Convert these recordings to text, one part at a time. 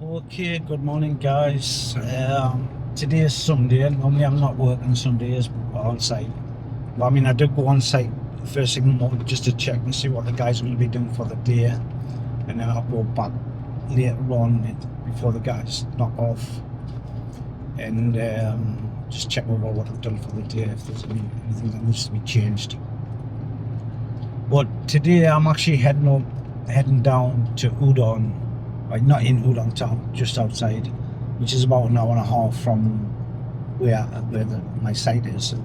Okay, good morning, guys. Today is Sunday. Normally, I'm not working Sundays on site. Well, I mean, I did go on site first thing in the morning just to check and see what the guys are going to be doing for the day, and then I'll go back later on before the guys knock off and just check over what I've done for the day, if there's anything that needs to be changed. But today, I'm actually heading down to Udon. Like, not in Udon town, just outside, which is about an hour and a half from where my site is,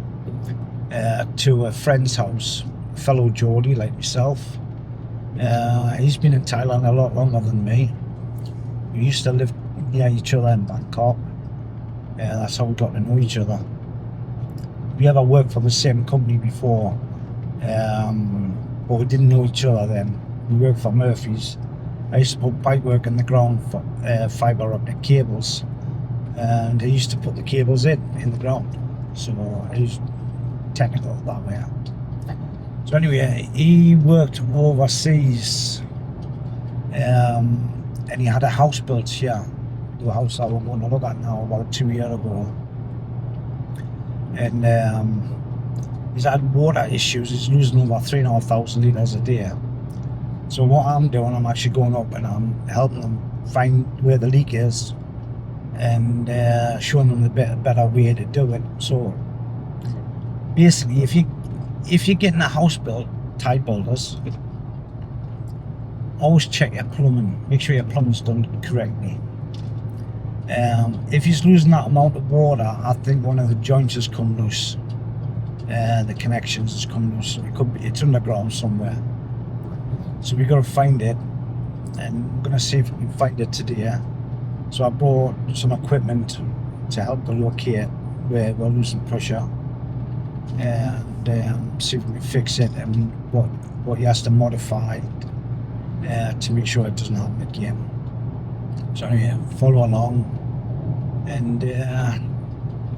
to a friend's house, fellow Geordie like myself. He's been in Thailand a lot longer than me. We used to live near each other in Bangkok. That's how we got to know each other. We ever worked for the same company before, but we didn't know each other then. We worked for Murphy's. I used to put pipe work in the ground for fibre optic cables, and he used to put the cables in the ground, so he's technical that way. So anyway, he worked overseas, and he had a house built here, the house that we're going to look at now, about 2 years ago, and he's had water issues. He's losing over 3,500 litres a day. So what I'm doing, I'm actually going up and I'm helping them find where the leak is and showing them the better way to do it. So basically, if you're getting a house built, Thai builders, always check your plumbing. Make sure your plumbing's done correctly. If he's losing that amount of water, I think one of the joints has come loose. The connections has come loose. So it's underground somewhere. So we got to find it, and we're going to see if we can find it today. So I brought some equipment to help to locate where we're losing pressure, and see if we can fix it and what he has to modify to make sure it doesn't happen again. So anyway, follow along, and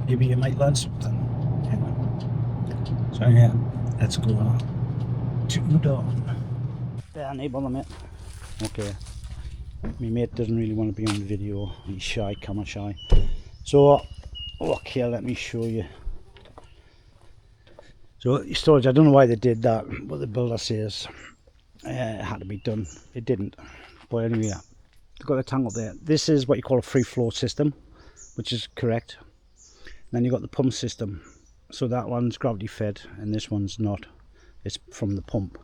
maybe you might learn something. So yeah, let's go to Udon. Yeah, neighbour, mate. Okay. My mate doesn't really want to be on the video. He's shy, camera shy. So, okay, let me show you. So, storage, I don't know why they did that, but the builder says it had to be done. It didn't. But anyway, they've got the tank up there. This is what you call a free flow system, which is correct. Then you've got the pump system. So that one's gravity fed, and this one's not. It's from the pump.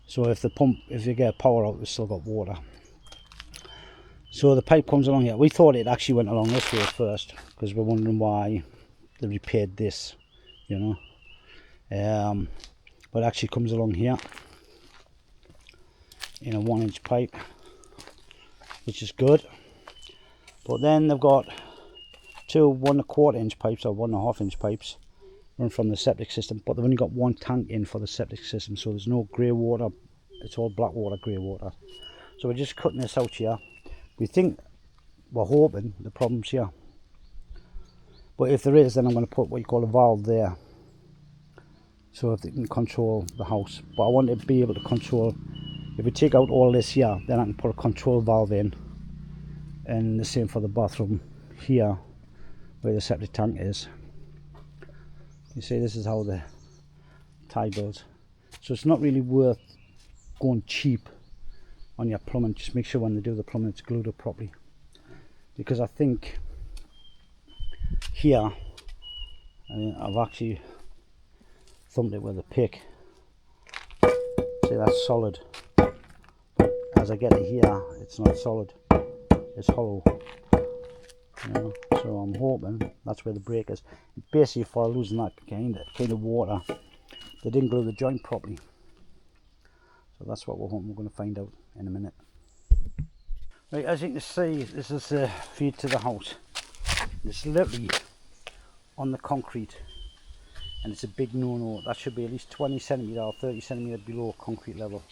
So if you get power out, it's still got water. So the pipe comes along here. We thought it actually went along this way first, because we're wondering why they repaired this, you know. But it actually comes along here in a 1-inch pipe, which is good. But then they've got two 1¼ inch pipes or 1.5-inch pipes run from the septic system, but they've only got one tank in for the septic system, so there's no grey water. It's all black water, grey water. So we're just cutting this out here. We're hoping the problem's here, but if there is, then I'm going to put what you call a valve there, so that it can control the house. But I want to be able to control, if we take out all this here, then I can put a control valve in, and the same for the bathroom here where the septic tank is. You see, this is how the Thai builds. So it's not really worth going cheap on your plumbing. Just make sure when they do the plumbing it's glued up properly, because I think here I've actually thumped it with a pick. See, that's solid, but as I get to here, it's not solid, it's hollow, you know. So I'm hoping that's where the break is. Basically, for losing that kind of water, they didn't glue the joint properly. So that's what we're hoping. We're going to find out in a minute. Right, as you can see, this is the feed to the house. It's literally on the concrete, and it's a big no-no. That should be at least 20 centimetre or 30 centimetre below concrete level.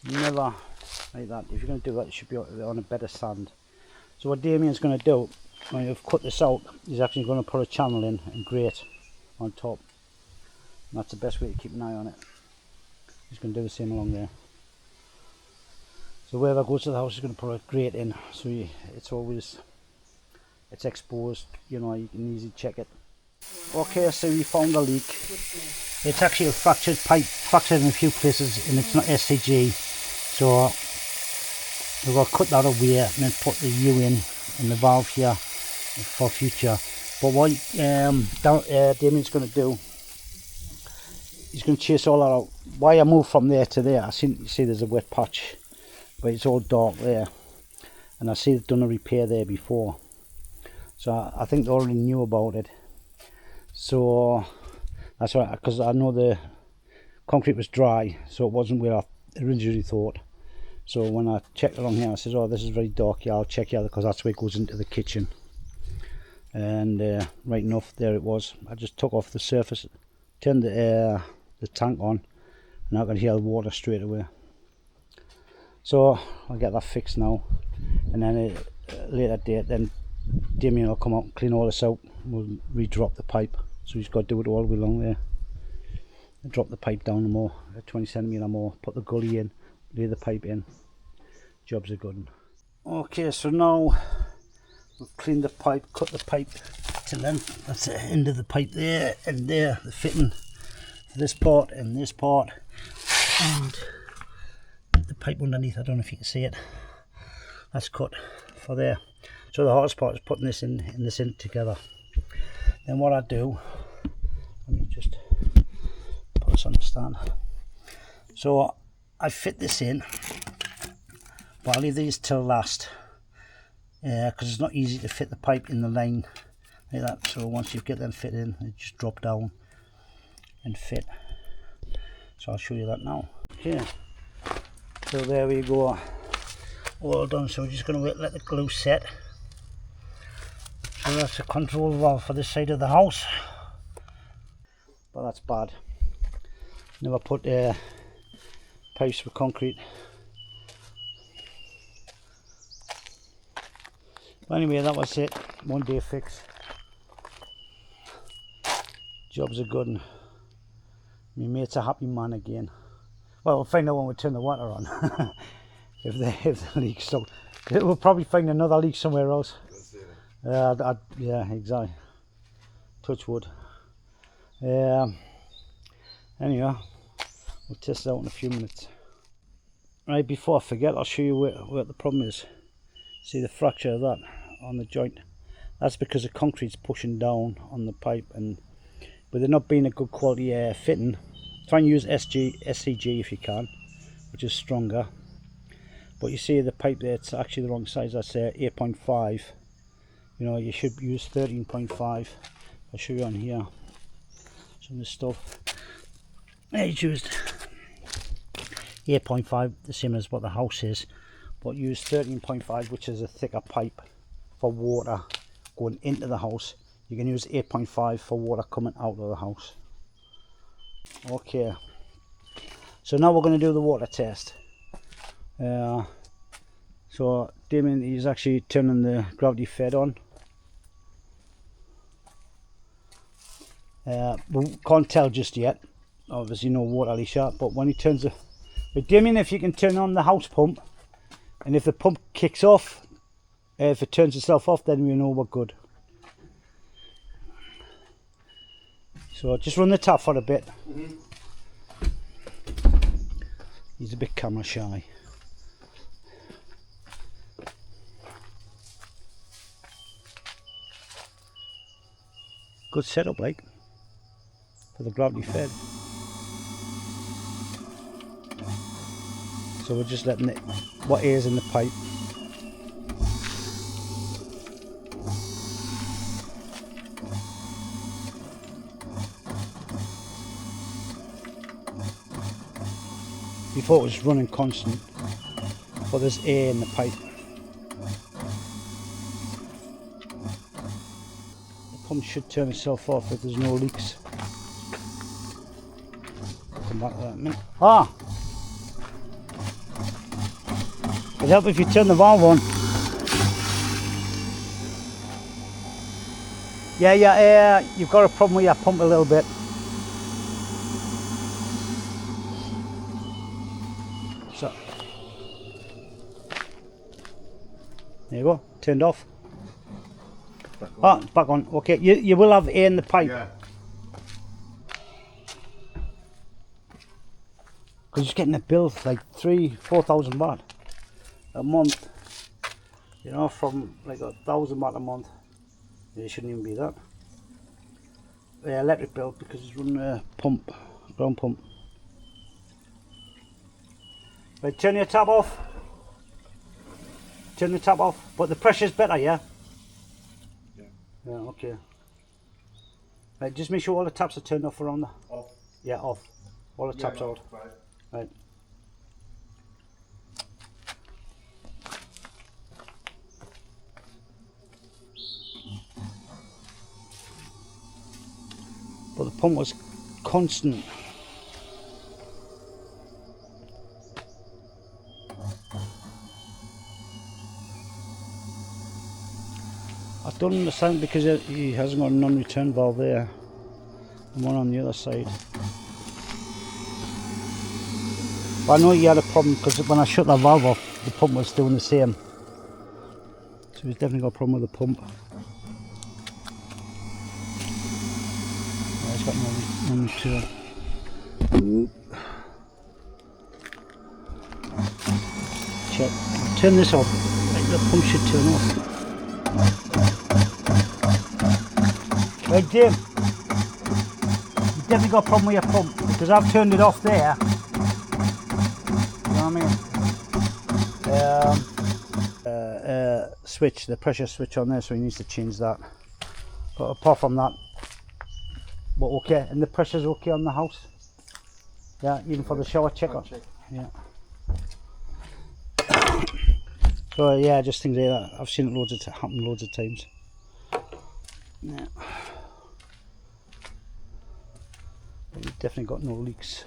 Never like that. If you're going to do that, it should be on a bed of sand. So what Damien's going to do, when you've cut this out, he's actually going to put a channel in and grate on top. And that's the best way to keep an eye on it. He's going to do the same along there. So wherever goes to the house is going to put a grate in, so it's exposed, you know, you can easily check it. Okay, so we found the leak. It's actually a fractured pipe, fractured in a few places, and it's not SCG. So we've got to cut that away and then put the U in the valve here for future. But what Damien's going to do, he's going to chase all that out. Why I moved from there to there, you see there's a wet patch, but it's all dark there. And I see they've done a repair there before. So I think they already knew about it. So that's right, because I know the concrete was dry, so it wasn't where I originally thought. So when I checked along here, I said, oh, this is very dark, yeah, I'll check here, because that's where it goes into the kitchen. And right enough, there it was. I just took off the surface, turned the tank on, and I could hear the water straight away. So I'll get that fixed now, and then later date, then Damien will come out and clean all this out. We'll re-drop the pipe, so he's got to do it all the way along there. Drop the pipe down more, 20 centimetre more, put the gully in, lay the pipe in. Job's a good one. Okay, so now we've cleaned the pipe, cut the pipe to length. That's the end of the pipe there, and there, the fitting for this part and this part, and the pipe underneath. I don't know if you can see it. That's cut for there. So the hardest part is putting this in together. Then what I do, let me just put this on the stand. So I fit this in, but I leave these till last, because it's not easy to fit the pipe in the line like that. So once you get them fit in, they just drop down and fit. So I'll show you that now. Okay, so there we go, all done. So we're just going to let the glue set. So that's a control valve for this side of the house, but that's bad. Never put pipes with concrete. But anyway, that was it. 1 day fix. Job's a good one. My mate's a happy man again. Well, we'll find out when we turn the water on. if the leak's so, we'll probably find another leak somewhere else. Yeah, exactly. Touch wood. Anyway, we'll test it out in a few minutes. Right, before I forget, I'll show you where the problem is. See the fracture of that on the joint? That's because the concrete's pushing down on the pipe, and with it not being a good quality fitting, try and use SCG if you can, which is stronger. But you see the pipe there, it's actually the wrong size. That's 8.5. You know, you should use 13.5. I'll show you on here some of the stuff. I used 8.5, the same as what the house is, but use 13.5, which is a thicker pipe for water going into the house. You can use 8.5 for water coming out of the house. Okay, so now we're going to do the water test. So Damien is actually turning the gravity fed on. We can't tell just yet, obviously no water leak yet, but when he turns the... But Damien, if you can turn on the house pump, and if the pump kicks off, if it turns itself off, then we know we're good. So just run the tap for a bit. He's a bit camera shy. Good setup, like, for the gravity fed. So we're just letting it, what air's in the pipe. Before it was running constant, but there's air in the pipe. The pump should turn itself off if there's no leaks. I'll come back to that in a minute. Ah! It'd help if you turn the valve on. Yeah, you've got a problem with your pump a little bit. So, There you go, turned off. Back on. Okay, you will have air in the pipe. Yeah. Because you're getting a bill like 3,000-4,000 baht a month. You know, from like 1,000 baht a month. It shouldn't even be that. The electric bill because it's running a pump, ground pump. Right, turn your tap off. Turn the tap off, but the pressure's better, yeah? Yeah. Yeah, okay. Right, just make sure all the taps are turned off around there. Off. Yeah, off. All the taps no, out. Right. Right. But the pump was constant. I don't understand because he hasn't got a non-return valve there and one on the other side. But I know he had a problem because when I shut that valve off, the pump was doing the same. So he's definitely got a problem with the pump. Yeah, it's got no return. Check. Turn this off. The pump should turn off. Right, Jim. You've definitely got a problem with your pump because I've turned it off there. You know what I mean? Switch, the pressure switch on there, so he needs to change that. But apart from that, but okay. And the pressure's okay on the house. Yeah, even for the shower checker. Yeah. So yeah, just things like that. I've seen it happen loads of times. Yeah. But you've definitely got no leaks.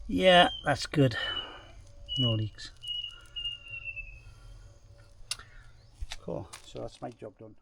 Yeah, that's good. No leaks. Cool. So that's my job done.